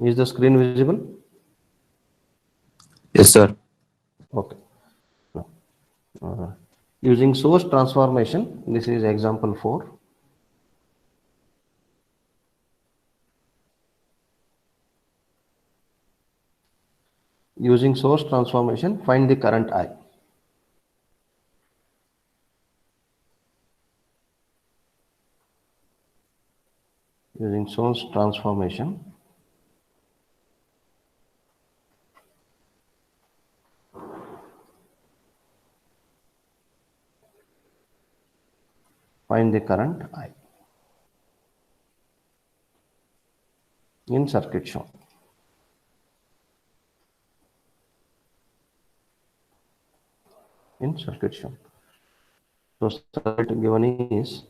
Is the screen visible? Yes, sir. Okay. No. Uh, Using source transformation, this is example 4. Using source transformation, find the current I. Using source transformation, find the current I in circuit shown. In circuit shown. So circuit given is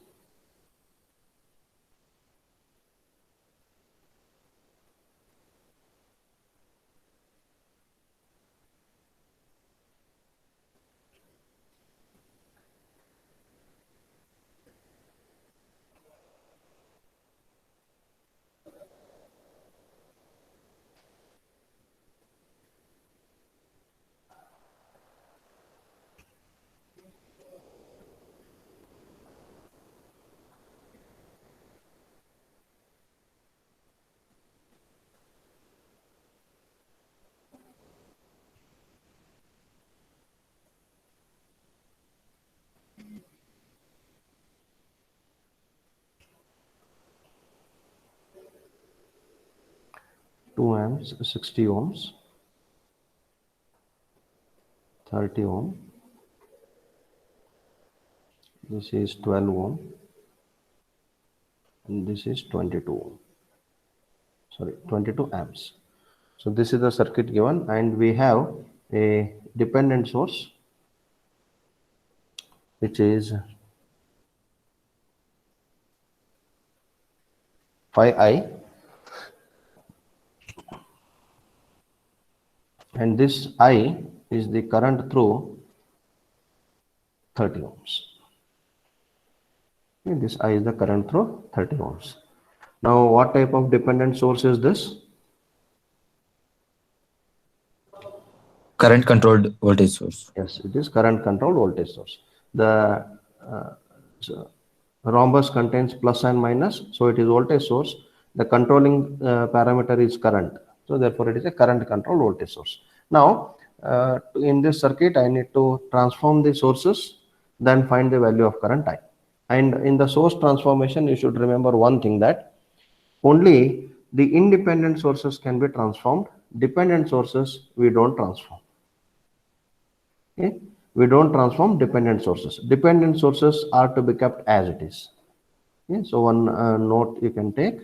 2 amps, 60 ohms, 30 ohm. This is 12 ohm, and this is 22 ohm. Sorry, 22 amps. So this is the circuit given, and we have a dependent source which is 5i, and this I is the current through 30 ohms. Okay, this I is the current through 30 ohms. Now, what type of dependent source is this? Current controlled voltage source. Yes, it is current controlled voltage source. The uh, so rhombus contains plus and minus, so it is voltage source. The controlling parameter is current, so therefore it is a current controlled voltage source. Now, in this circuit, I need to transform the sources, then find the value of current I. And in the source transformation, you should remember one thing, that only the independent sources can be transformed. Dependent sources we don't transform. Okay? We don't transform dependent sources. Dependent sources are to be kept as it is. Okay? So one note you can take: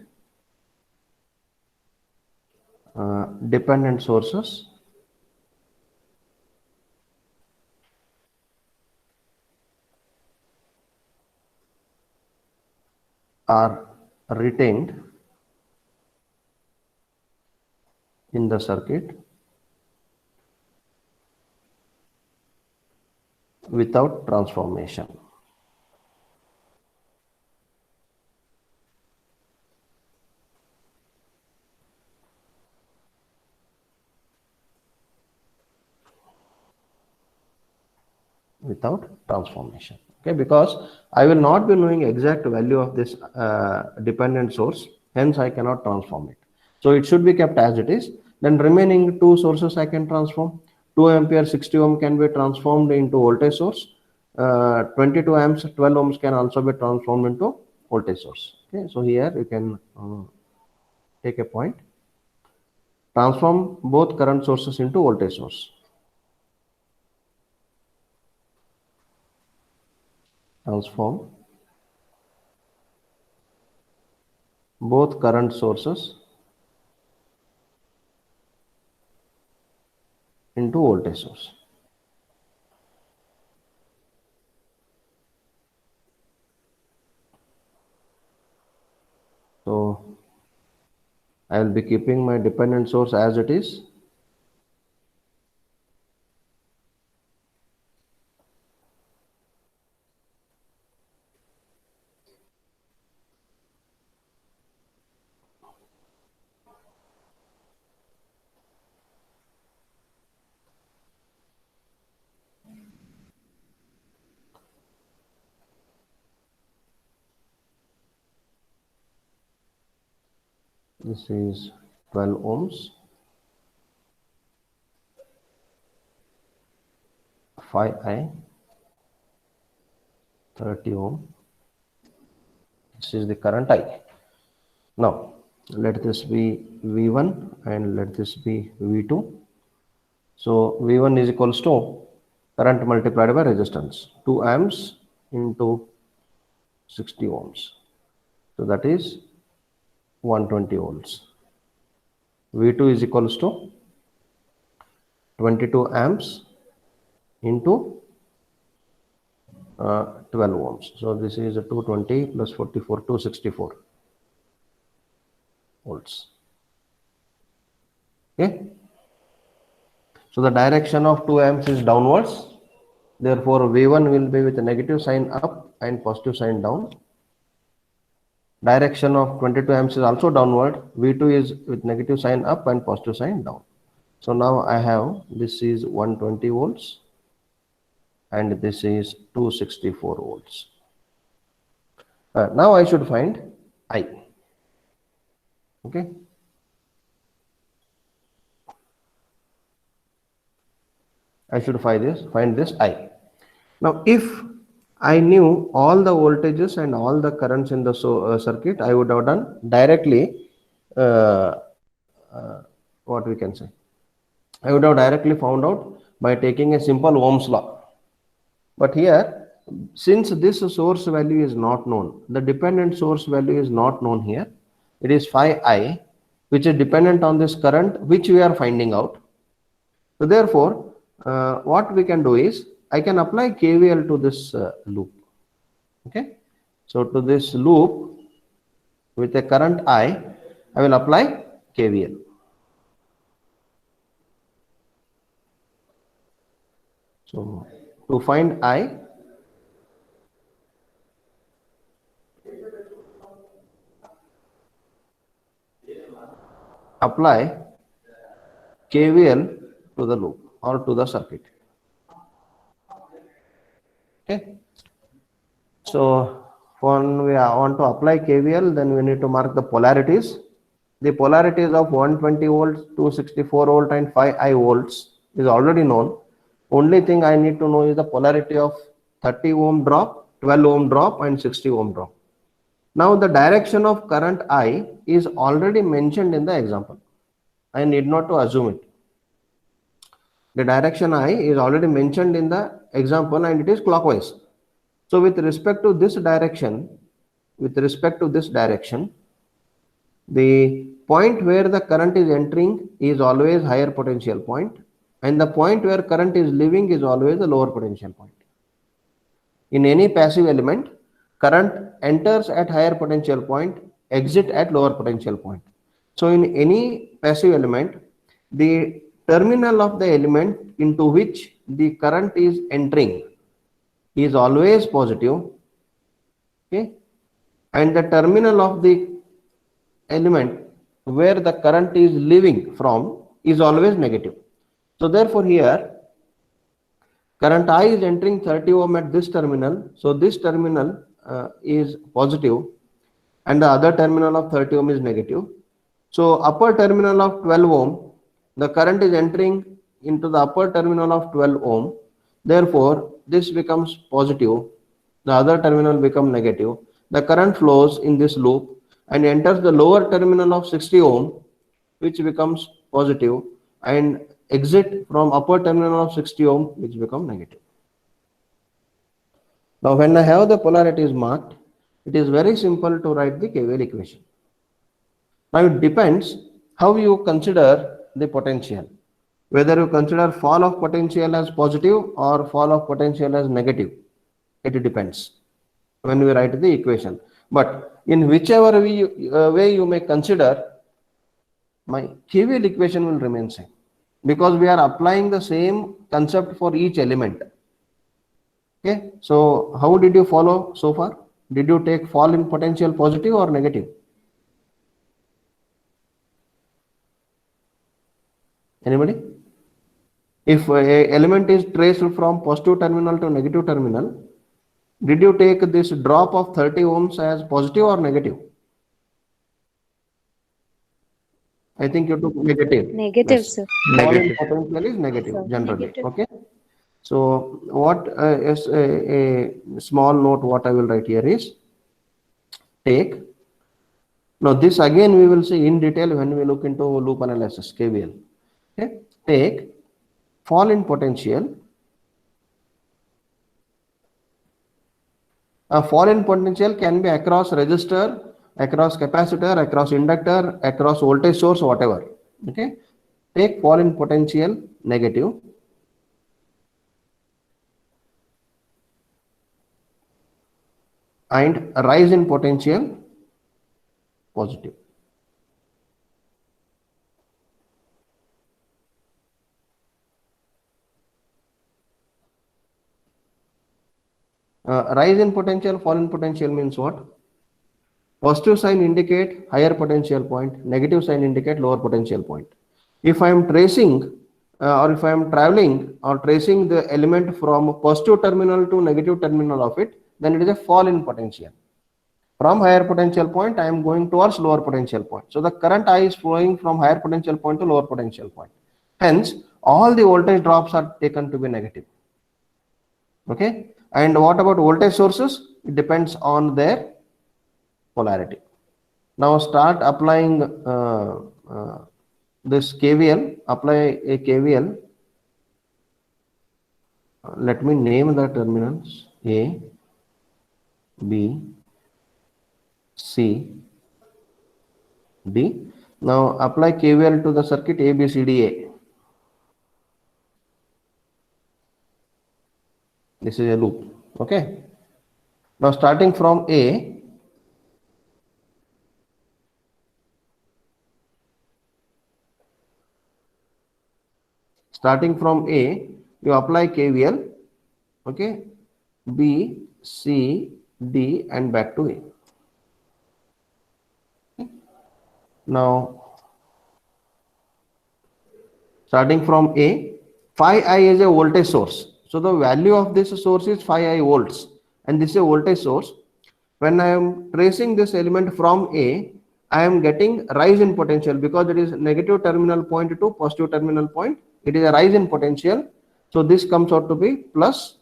dependent sources are retained in the circuit without transformation. Without transformation. Okay, because I will not be knowing exact value of this dependent source, hence I cannot transform it. So it should be kept as it is. Then remaining two sources I can transform. 2 ampere 60 ohm can be transformed into voltage source. 22 amps 12 ohms can also be transformed into voltage source. Okay, so here you can take a point. Transform both current sources into voltage source. Transform both current sources into voltage source. So I will be keeping my dependent source as it is. This is 12 ohms, 5I, 30 ohm. This is the current I. Now, let this be V1 and let this be V2. So, V1 is equals to current multiplied by resistance, 2 amps into 60 ohms. So, that is 120 volts. V2 is equals to 22 amps into 12 ohms. So, this is 220 plus 44, 264 volts. Okay. So the direction of 2 amps is downwards. Therefore, V1 will be with a negative sign up and positive sign down. Direction of 22 amps is also downward. V2 is with negative sign up and positive sign down. So now I have, this is 120 volts and this is 264 volts. Now I should find I. Okay. I should find this I. Now, if I knew all the voltages and all the currents in the circuit, I would have done directly uh, what we can say. I would have directly found out by taking a simple Ohm's law. But here, since this source value is not known, the dependent source value is not known here. It is phi I, which is dependent on this current, which we are finding out. So therefore, what we can do is, I can apply KVL to this loop. Okay. So to this loop with a current I will apply KVL. So to find I, apply KVL to the loop or to the circuit. Okay. So when we want to apply KVL, then we need to mark the polarities. The polarities of 120 volts, 264 volt and 5I volts is already known. Only thing I need to know is the polarity of 30 ohm drop, 12 ohm drop and 60 ohm drop. Now the direction of current I is already mentioned in the example. I need not to assume it. The direction I is already mentioned in the example and it is clockwise. So with respect to this direction, the point where the current is entering is always higher potential point and the point where current is leaving is always the lower potential point. In any passive element, current enters at higher potential point, exit at lower potential point. So in any passive element, the terminal of the element into which the current is entering is always positive, okay, and the terminal of the element where the current is leaving from is always negative. So therefore here current I is entering 30 ohm at this terminal, so this terminal is positive and the other terminal of 30 ohm is negative. So upper terminal of 12 ohm, the current is entering into the upper terminal of 12 ohm, therefore this becomes positive, the other terminal becomes negative. The current flows in this loop and enters the lower terminal of 60 ohm, which becomes positive, and exit from upper terminal of 60 ohm, which become negative. Now when I have the polarities marked, it is very simple to write the KVL equation. Now it depends how you consider the potential, whether you consider fall of potential as positive or fall of potential as negative. It depends when we write the equation. But in whichever way you may consider, my KVL equation will remain same because we are applying the same concept for each element. Okay, so how did you follow so far? Did you take fall in potential positive or negative? Anybody? If a element is traced from positive terminal to negative terminal, did you take this drop of 30 ohms as positive or negative? I think you took negative. Negative, Yes. sir. Fall in Negative. potential is negative Sir, generally. negative. Okay. So what is a small note what I will write here is take. Now this again we will see in detail when we look into loop analysis KVL. Okay. Take fall in potential. A fall in potential can be across resistor, across capacitor, across inductor, across voltage source, whatever. Okay. Take fall in potential negative and rise in potential positive. Rise in potential, fall in potential means what? Positive sign indicate higher potential point, negative sign indicate lower potential point. If I am tracing or if I am traveling or tracing the element from positive terminal to negative terminal of it, then it is a fall in potential. From higher potential point, I am going towards lower potential point. So the current I is flowing from higher potential point to lower potential point. Hence, all the voltage drops are taken to be negative. Okay. And what about voltage sources? It depends on their polarity. Now start applying this KVL. Apply a KVL. Let me name the terminals A, B, C, D. Now apply KVL to the circuit A, B, C, D, A. This is a loop. Okay. Now starting from A, you apply KVL. Okay. B, C, D, and back to A. Now starting from A, phi I is a voltage source. So the value of this source is phi I volts, and this is a voltage source. When I am tracing this element from A, I am getting rise in potential because it is negative terminal point to positive terminal point. It is a rise in potential. So this comes out to be plus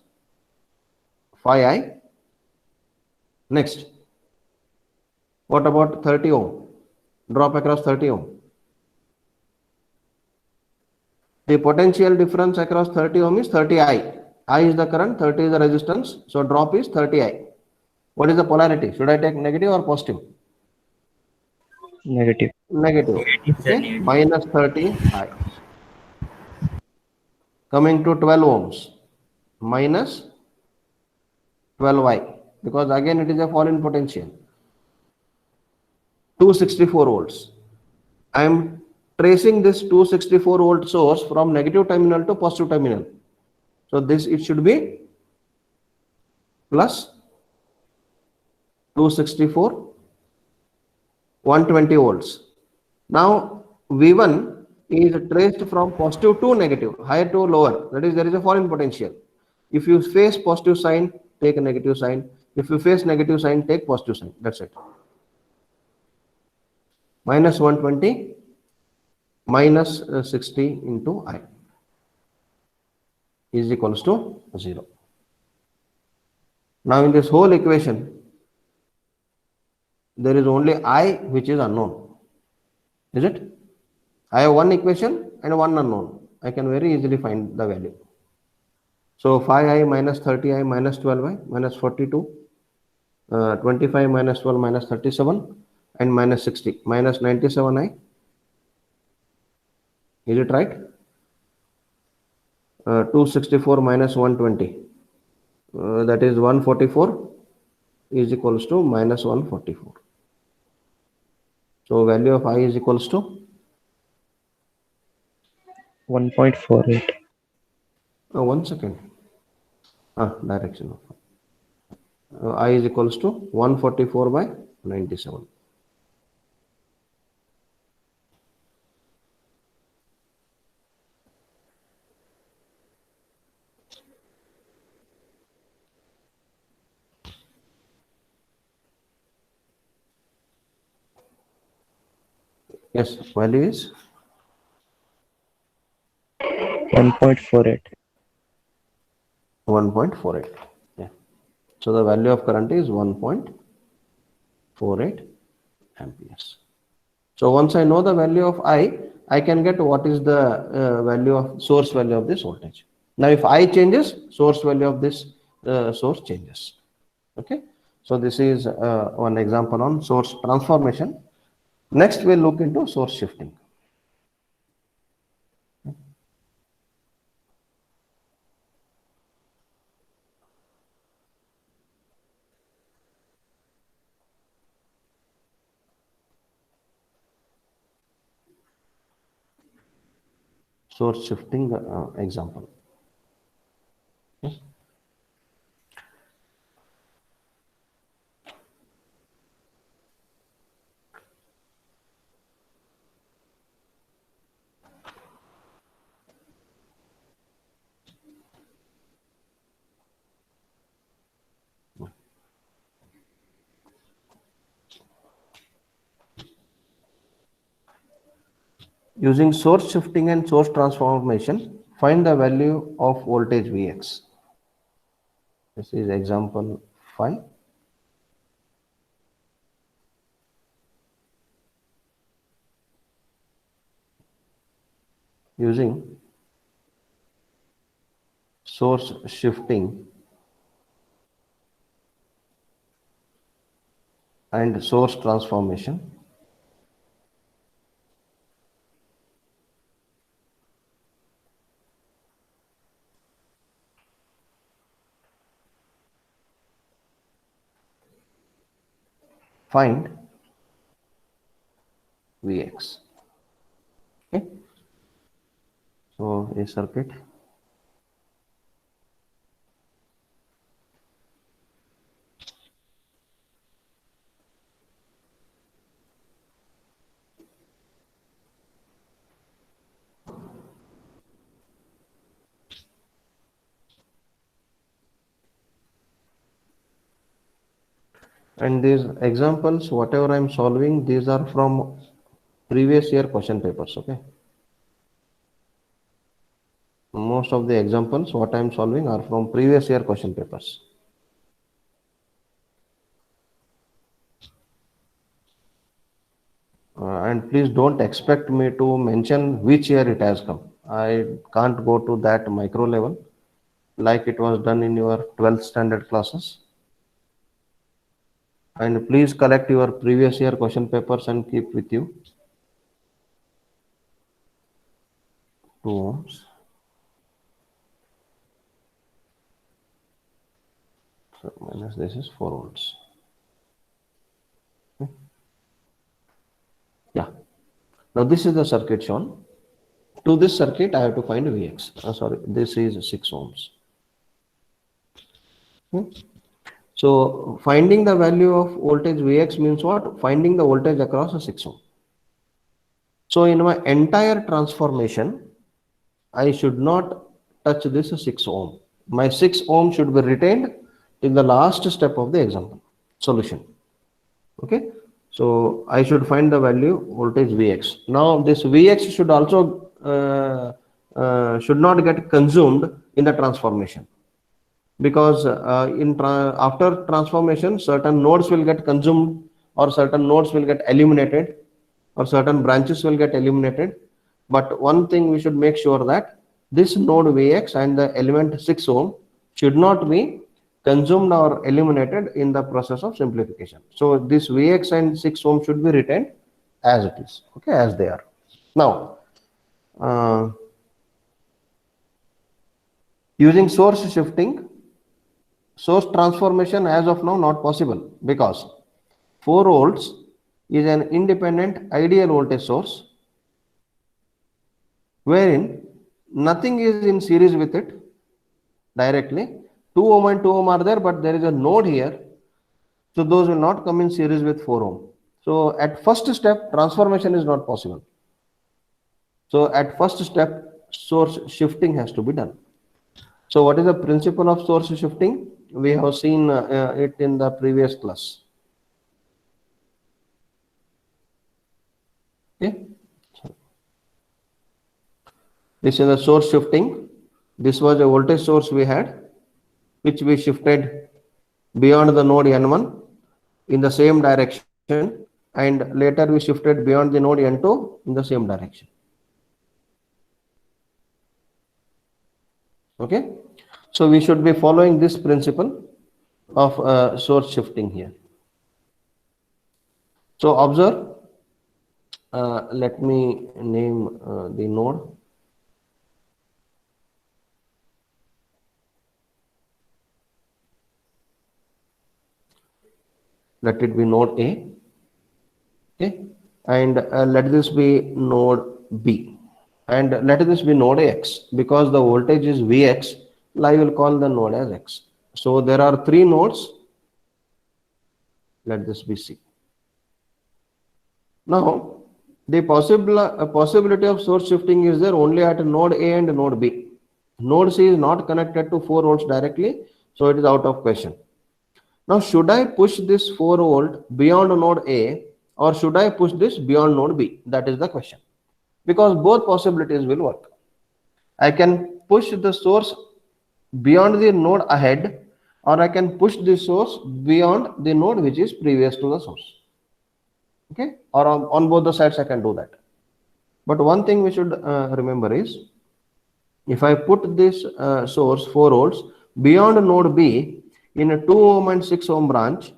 phi I. Next, what about 30 ohm? Drop across 30 ohm. The potential difference across 30 ohm is 30 I. I is the current, 30 is the resistance. So drop is 30 I. What is the polarity? Should I take negative or positive? Negative. Negative. Okay. Minus 30 I. Coming to 12 ohms. Minus 12 I. Because again it is a fall in potential. 264 volts. I am tracing this 264 volt source from negative terminal to positive terminal. So this it should be plus 264 120 volts. Now V1 is traced from positive to negative, higher to lower. That is, there is a fall in potential. If you face positive sign, take a negative sign. If you face negative sign, take positive sign. That's it. Minus 120 minus 60 into I is equals to 0. Now in this whole equation, there is only I which is unknown. Is it? I have one equation and one unknown. I can very easily find the value. So 5I minus 30I minus 12I minus 42, 25 minus 12 minus 37 and minus 60 minus 97I. Is it right? 264 minus 120. That is 144 is equals to minus 144. So value of I is equals to 1.48. 1 second. Direction of I is equals to 144 by 97. Yes, value is 1.48. 1.48. Yeah. So the value of current is 1.48 amperes. So once I know the value of I can get what is the value of source value of this voltage. Now if I changes, source value of this source changes. Okay. So this is one example on source transformation. Next we'll look into source shifting. Source shifting example. Yes. Using source shifting and source transformation, find the value of voltage Vx. This is example 5. Using source shifting and source transformation, find Vx. Okay. So a circuit. And these examples, whatever I am solving, these are from previous year question papers. Okay. Most of the examples, what I am solving, are from previous year question papers. And please don't expect me to mention which year it has come. I can't go to that micro level like it was done in your 12th standard classes. And please collect your previous year question papers and keep with you. 2 ohms. So minus this is 4 volts. Okay. Yeah. Now this is the circuit shown. To this circuit, I have to find Vx. Sorry, this is 6 ohms. Okay. So finding the value of voltage Vx means what? Finding the voltage across a 6 ohm. So in my entire transformation, I should not touch this 6 ohm. My 6 ohm should be retained in the last step of the example solution. Okay. So I should find the value voltage Vx. Now this Vx should also should not get consumed in the transformation, because after transformation certain nodes will get consumed, or certain nodes will get eliminated, or certain branches will get eliminated. But one thing we should make sure that this node Vx and the element 6 ohm should not be consumed or eliminated in the process of simplification. So this Vx and 6 ohm should be retained as it is, okay, as they are. Now using source shifting, source transformation as of now not possible, because 4 volts is an independent ideal voltage source wherein nothing is in series with it directly. 2 ohm and 2 ohm are there, but there is a node here, so those will not come in series with 4 ohm. So at first step, transformation is not possible. So at first step, source shifting has to be done. So what is the principle of source shifting? We have seen it in the previous class. Okay. This is the source shifting. This was a voltage source we had, which we shifted beyond the node N1 in the same direction, and later we shifted beyond the node N2 in the same direction. Okay. So we should be following this principle of source shifting here. So observe, let me name the node. Let it be node A. Okay. And let this be node B. And let this be node X, because the voltage is Vx, I will call the node as X. So there are three nodes. Let this be C. Now, the possibility of source shifting is there only at node A and node B. Node C is not connected to 4 volts directly, so it is out of question. Now, should I push this 4 volt beyond node A, or should I push this beyond node B? That is the question. Because both possibilities will work. I can push the source beyond the node ahead, or I can push the source beyond the node which is previous to the source. Okay, or on both the sides I can do that. But one thing we should remember is, if I put this source 4 volts beyond node B in a 2 ohm and 6 ohm branch,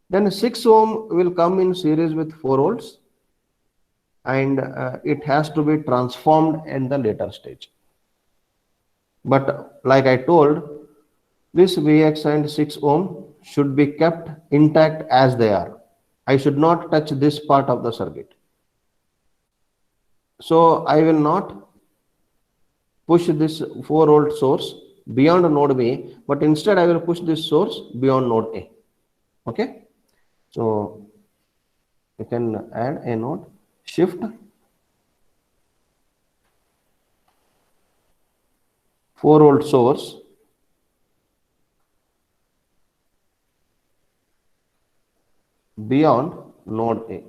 then 6 ohm will come in series with 4 volts, and it has to be transformed in the later stage. But like I told, this Vx and 6 ohm should be kept intact as they are. I should not touch this part of the circuit. So I will not push this 4 volt source beyond node B, but instead I will push this source beyond node A. Okay. So you can add a node, shift 4 volt source beyond node A.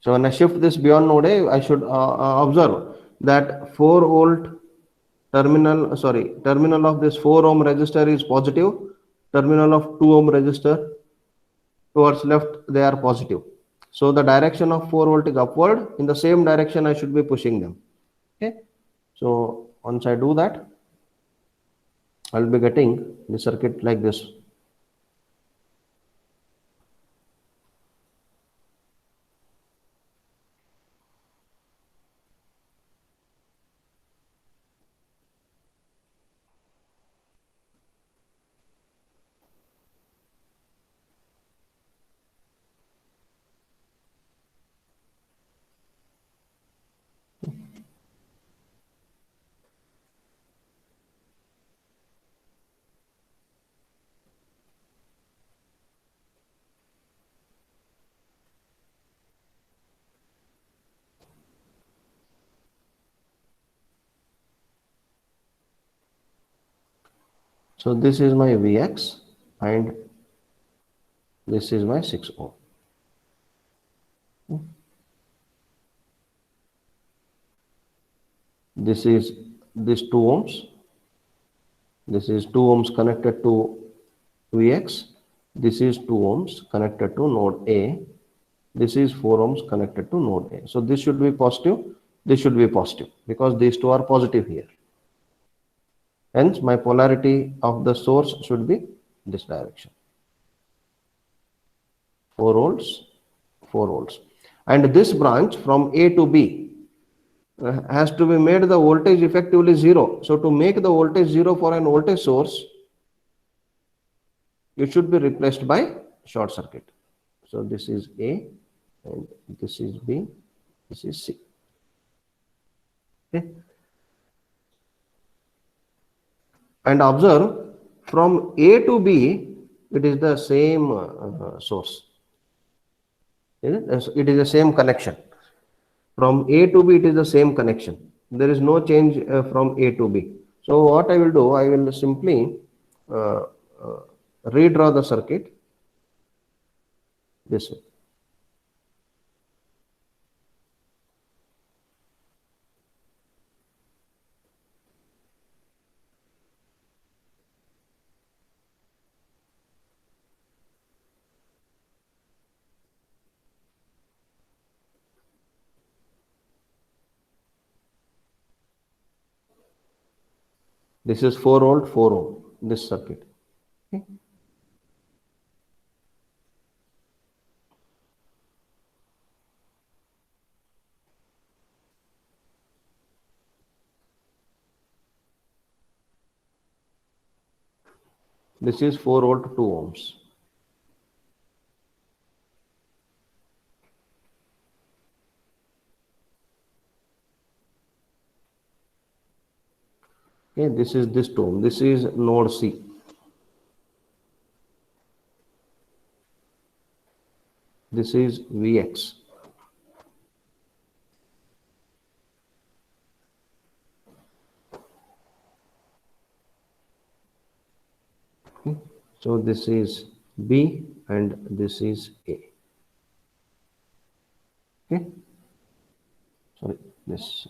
So when I shift this beyond node A, I should observe that 4 volt terminal of this 4 ohm resistor is positive, terminal of 2 ohm resistor towards left, they are positive. So the direction of 4 volt is upward. In the same direction I should be pushing them. Okay. So once I do that, I'll be getting the circuit like this. So this is my Vx and this is my 6 ohm. This is this 2 ohms. This is 2 ohms connected to Vx. This is 2 ohms connected to node A. This is 4 ohms connected to node A. So this should be positive. This should be positive because these two are positive here. Hence, my polarity of the source should be this direction. 4 volts, 4 volts. And this branch from A to B has to be made the voltage effectively zero. So to make the voltage zero for an voltage source, it should be replaced by short circuit. So this is A and this is B, this is C. Okay. And observe, from A to B, it is the same source. It is the same connection. From A to B, it is the same connection. There is no change from A to B. So what I will do, I will simply redraw the circuit this way. This is 4 volt, 4 ohm, this circuit. Okay. This is 4 volt, 2 ohms. Okay, this is this 2 ohm. This is node C. This is Vx. Okay. So this is B and this is A. Okay. Sorry, this.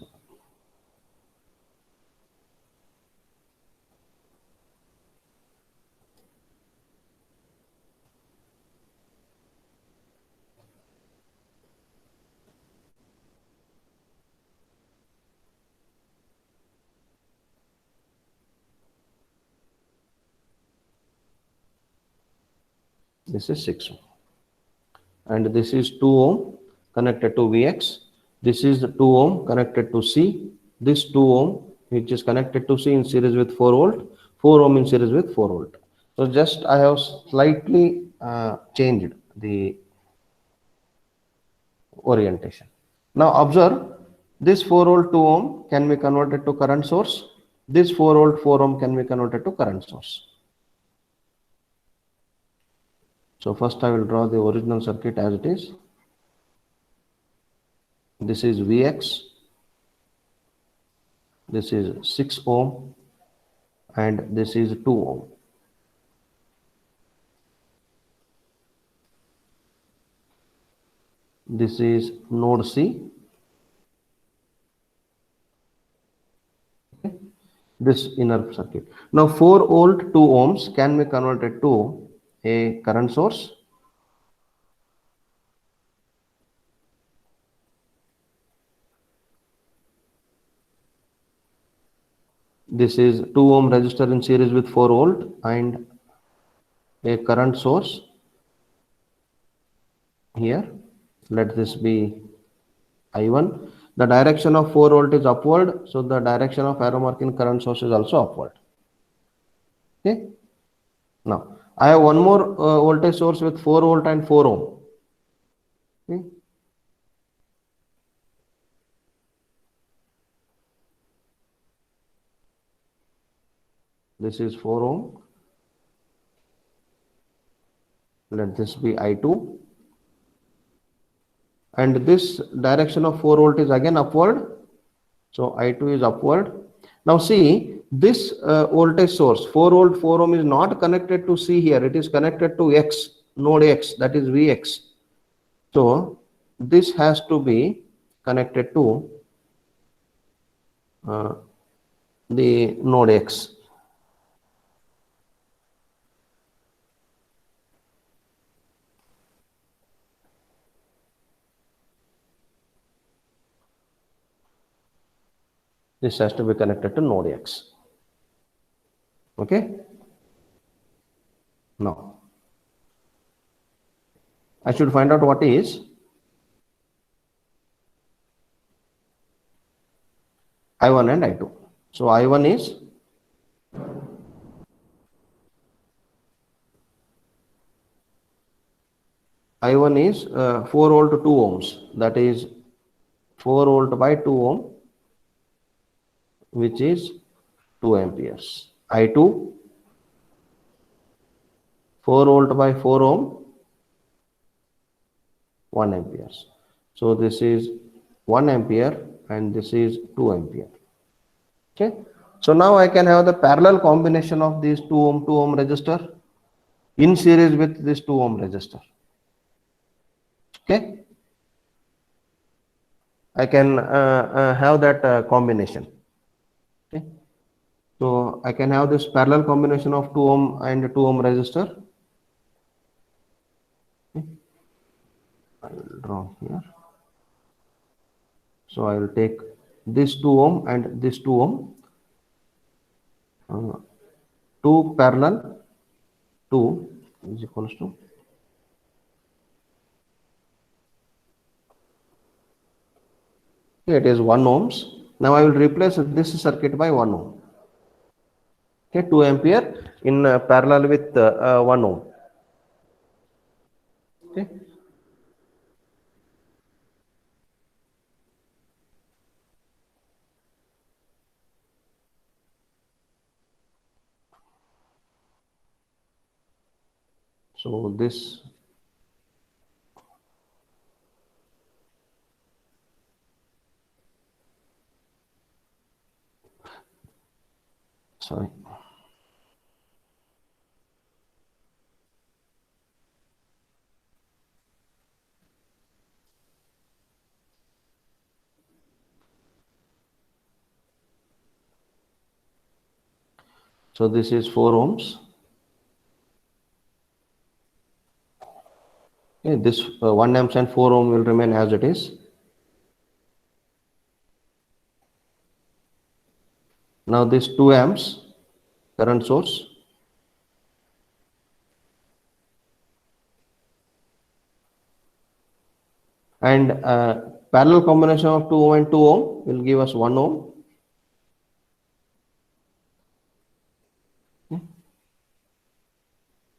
This is 6 ohm. And this is 2 ohm connected to Vx. This is 2 ohm connected to C. This 2 ohm which is connected to C in series with 4 volt, 4 ohm in series with 4 volt. So just I have slightly changed the orientation. Now observe, this 4 volt 2 ohm can be converted to current source. This 4 volt 4 ohm can be converted to current source. So first I will draw the original circuit as it is. This is Vx, this is 6 ohm and this is 2 ohm. This is node C. This inner circuit. Now 4 volt 2 ohms can be converted to a current source. This is 2 ohm resistor in series with 4 volt and a current source here. Let this be I1. The direction of 4 volt is upward, so the direction of arrow mark in current source is also upward. Okay. Now I have one more voltage source with 4 volt and 4 ohm. Okay. This is 4 ohm. Let this be I2. And this direction of 4 volt is again upward. So I2 is upward. Now see, this voltage source 4 volt 4 ohm is not connected to C here. It is connected to X, node X, that is Vx. So this has to be connected to the node X. This has to be connected to node X. Okay. Now I should find out what is I1 and I2. So I1 is I1 is 4 volt 2 ohms, that is 4 volt by 2 ohm, which is 2 amperes. I2 4 volt by 4 ohm, 1 amperes. So this is 1 ampere and this is 2 ampere. Okay. So now I can have the parallel combination of these 2 ohm resistor in series with this 2 ohm resistor. Okay. I can have that combination. Okay. So I can have this parallel combination of 2 ohm and 2 ohm resistor. Okay. I will draw here. So I will take this 2 ohm and this 2 ohm 2 parallel 2 is equals to, okay, it is 1 ohms. Now I will replace this circuit by 1 ohm. Okay, 2 ampere in parallel with 1 ohm. Okay. So this, sorry. So this is 4 ohms. Okay, this 1 amps and 4 ohm will remain as it is. Now this 2 amps current source, and parallel combination of 2 ohm and 2 ohm will give us 1 ohm.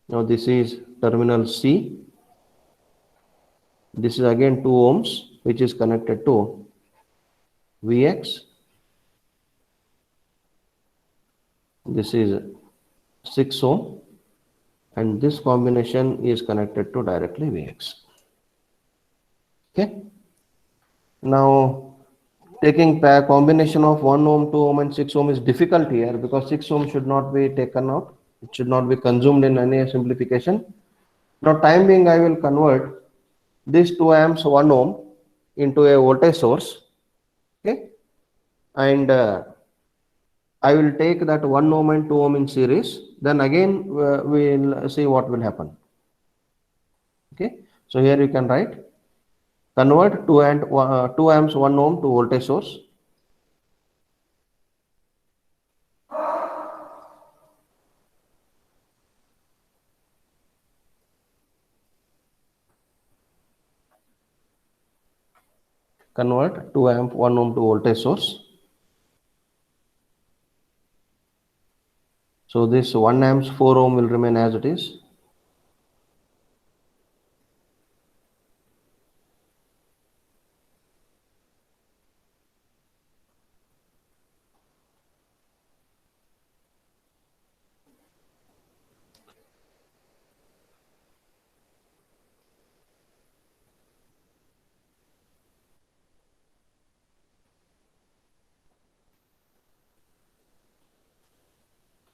Now this is terminal C. This is again 2 ohms which is connected to Vx. This is 6 ohm, and this combination is connected to directly Vx. Okay. Now taking combination of 1 ohm, 2 ohm and 6 ohm is difficult here because 6 ohm should not be taken out. It should not be consumed in any simplification. Now time being I will convert this 2 amps 1 ohm into a voltage source. Okay. And I will take that 1 ohm and 2 ohm in series. Then again we will see what will happen. Okay. So here you can write, convert 2 amps 1 ohm to voltage source. Convert 2 amp 1 ohm to voltage source. So this 1 amps 4 ohm will remain as it is.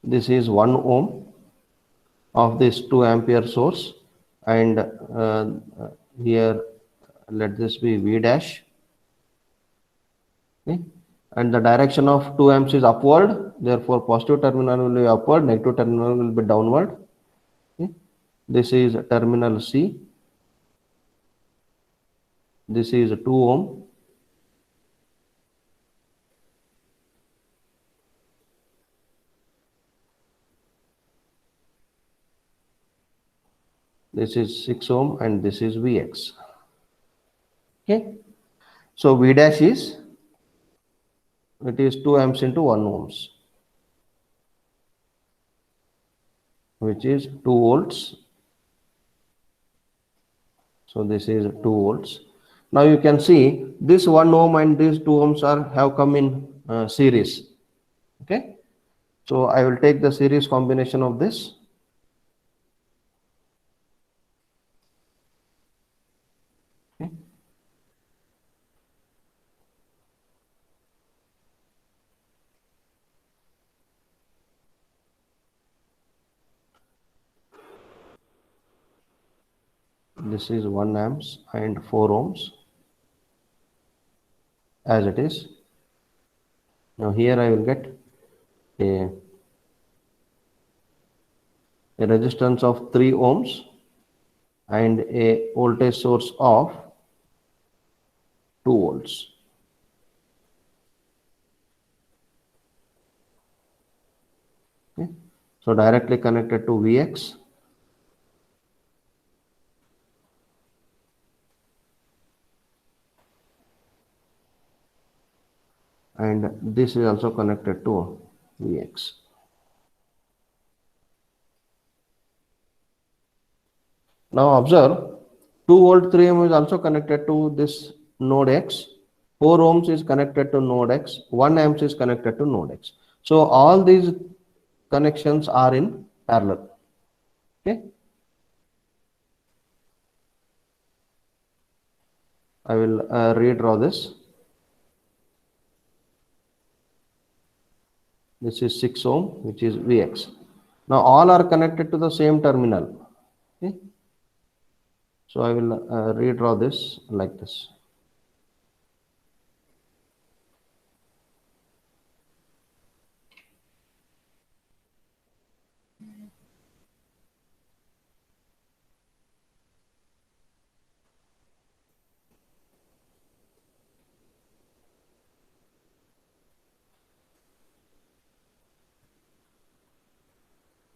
This is 1 ohm of this 2 ampere source, and here let this be V dash. Okay. And the direction of 2 amps is upward, therefore positive terminal will be upward, negative terminal will be downward. Okay. This is terminal C. This is 2 ohm. This is 6 ohm, and this is Vx. Okay. So V dash is, it is 2 amps into 1 ohms, which is 2 volts. So this is 2 volts. Now you can see this 1 ohm and these 2 ohms have come in series. Okay. So I will take the series combination of this. Okay. This is 1 amps and 4 ohms as it is. Now here I will get a, a resistance of 3 ohms and a voltage source of 2 volts. So directly connected to Vx. And this is also connected to Vx. Now observe 2 volt 3 ohm is also connected to this node X. 4 ohms is connected to node X. 1 amps is connected to node X. So all these connections are in parallel. Okay. I will redraw this. This is 6 ohm, which is Vx. Now all are connected to the same terminal. Okay. So I will redraw this like this.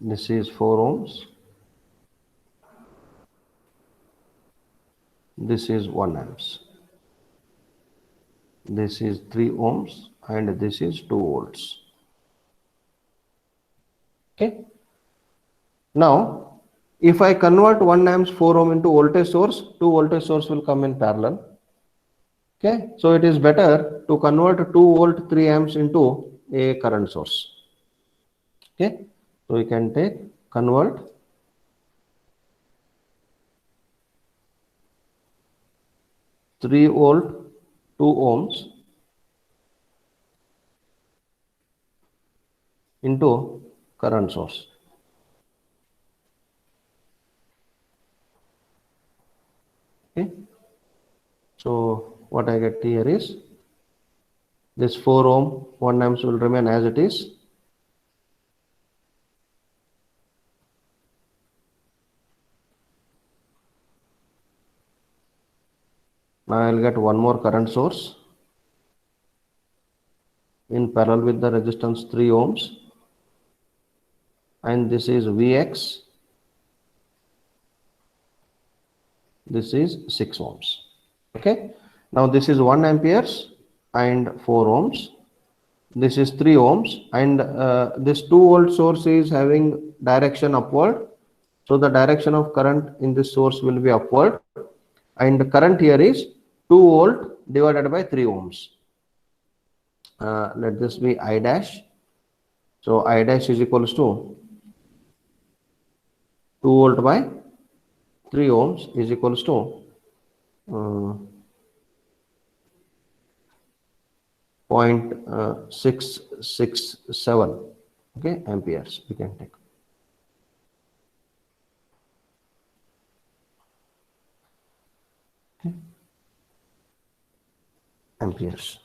This is 4 ohms. This is 1 amps. This is 3 ohms and this is 2 volts. Okay. Now, if I convert 1 amps 4 ohm into voltage source, 2 voltage source will come in parallel. Okay. So it is better to convert 2 volt 3 amps into a current source. Okay. So we can take convert 3 volt 2 ohms into current source. Okay. So what I get here is this 4 ohm 1 amps will remain as it is. Now I will get one more current source in parallel with the resistance 3 ohms, and this is Vx. This is 6 ohms. Okay. Now this is 1 amperes and 4 ohms. This is 3 ohms, and this 2 volt source is having direction upward. So the direction of current in this source will be upward, and the current here is 2 volt divided by 3 ohms. Let this be I dash. So I dash is equals to 2 volt by 3 ohms is equals to 0.667, okay, amperes we can take. Okay. Amperes.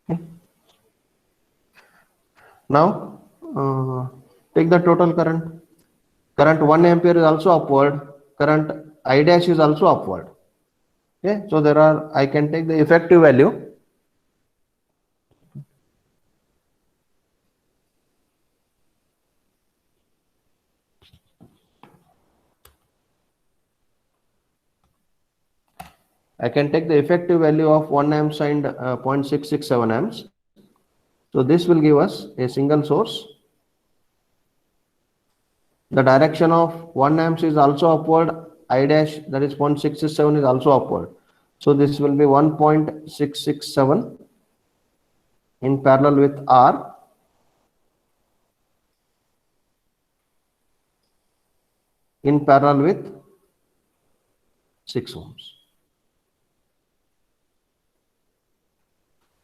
Okay. Now take the total current. Current 1 ampere is also upward. Current I dash is also upward. Okay. So there are, I can take the effective value. I can take the effective value of 1 amps and 0.667 amps. So this will give us a single source. The direction of 1 amps is also upward. I dash, that is 0.667, is also upward. So this will be 1.667 in parallel with R. In parallel with 6 ohms.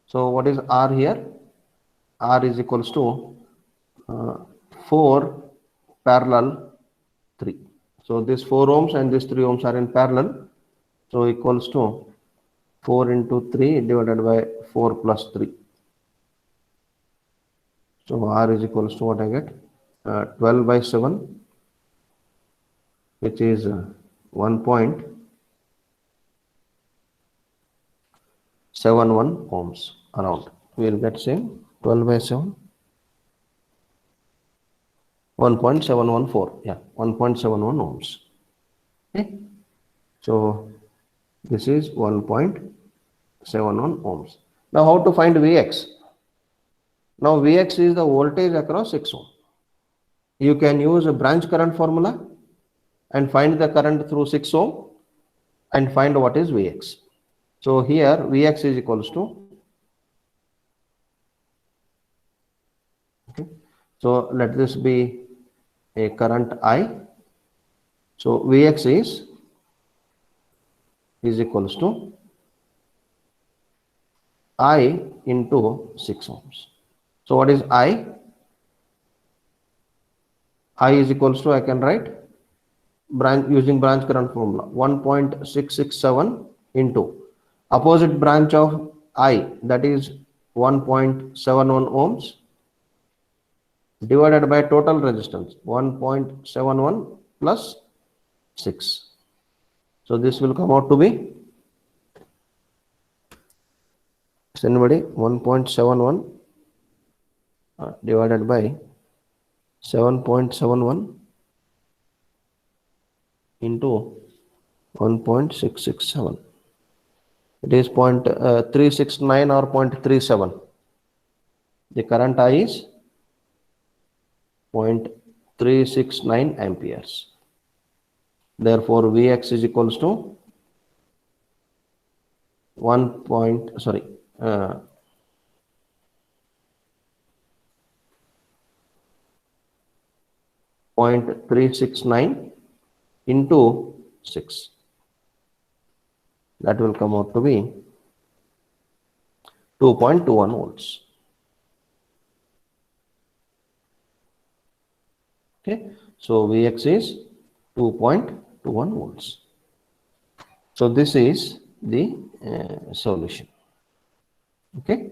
So what is R here? R is equals to 4 parallel 3. So this 4 ohms and this 3 ohms are in parallel. So equals to 4 into 3 divided by 4 plus 3. So R is equals to what I get? 12 by 7, which is 1.71 ohms around. We will get same 12 by 7, 1.714, yeah, 1.71 ohms. Okay, so this is 1.71 ohms. Now how to find Vx? Now Vx is the voltage across 6 ohm. You can use a branch current formula and find the current through 6 ohm and find what is Vx. So here Vx is equals to, okay, so let this be a current I. So Vx is equals to I into 6 ohms. So what is I? I is equals to, I can write branch using branch current formula, 1.667 into opposite branch of I, that is 1.71 ohms, divided by total resistance 1.71 plus 6. So this will come out to be, is anybody, 1.71 divided by 7.71 into 1.667. It is 0.369 or 0.37. The current I is 0.369 amperes. Therefore, Vx is equals to 1 point, sorry, 0.369 into 6. That will come out to be 2.21 volts. Okay, so Vx is 2.21 volts. So this is the solution. Okay.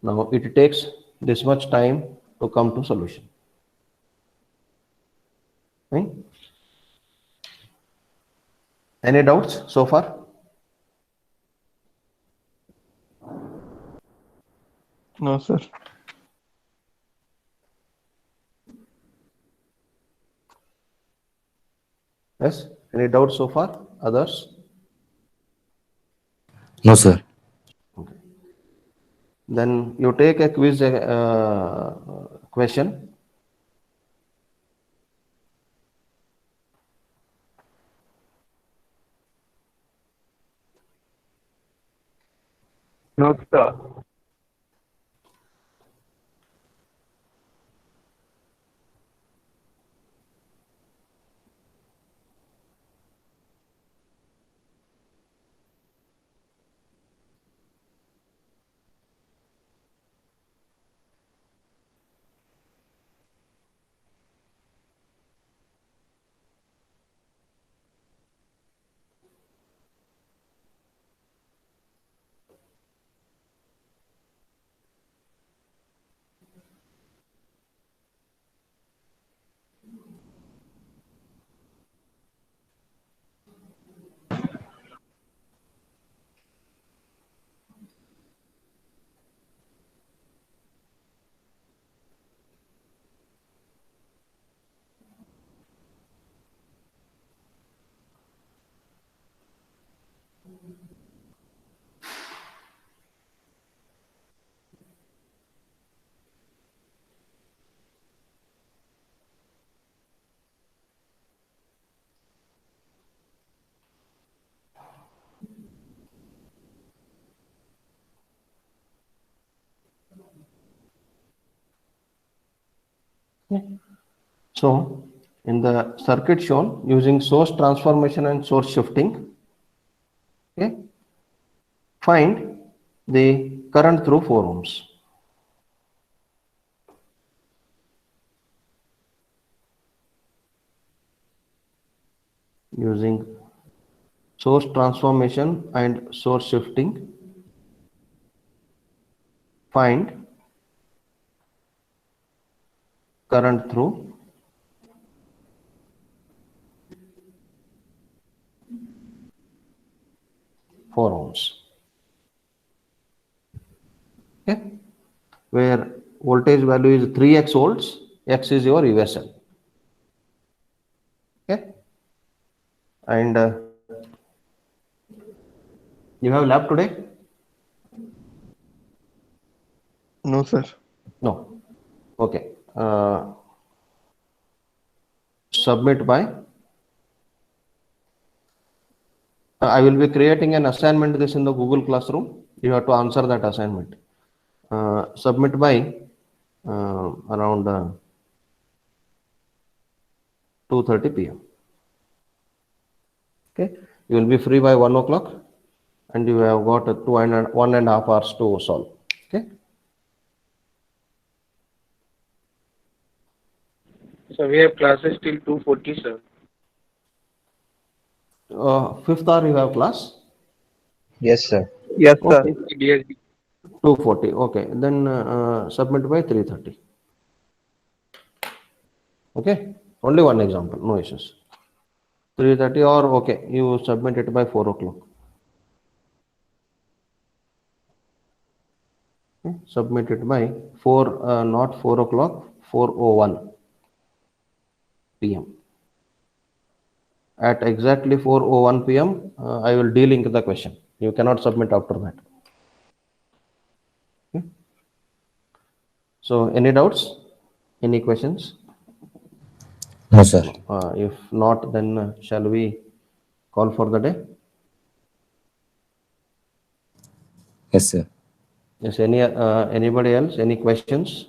Now it takes this much time to come to solution. Right? Any doubts so far? No, sir. Yes. Any doubts so far? Others? No, sir. Okay. Then you take a quiz question. No, sir. So in the circuit shown using source transformation and source shifting, okay, find the current through 4 ohms. Using source transformation and source shifting, find current through 4 ohms. where voltage value is 3x volts, x is your USL. Okay, and you have lab today? No, sir. No. Okay. Submit by. I will be creating an assignment this in the Google Classroom. You have to answer that assignment. Submit by around 2:30 p.m. Okay. You will be free by 1 o'clock, and you have got 1.5 hours to solve. Okay. So we have classes till 2:40, sir. Fifth hour you have class. Yes, sir. Yes, sir. Okay. Yes. 2:40. Okay. Then submit by 3:30. Okay. Only one example. No issues. 3:30 or okay. You submit it by 4 o'clock. Okay. Submit it by 4, not 4 o'clock, 4:01 p.m. At exactly 4:01 p.m., I will delink the question. You cannot submit after that. Okay. So, any doubts? Any questions? No, sir. If not, then shall we call for the day? Yes, sir. Yes. Anybody else? Any questions?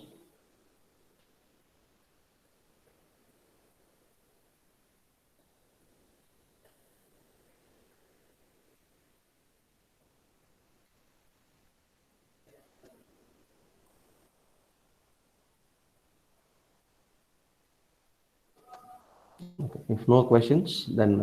Okay. If no questions, then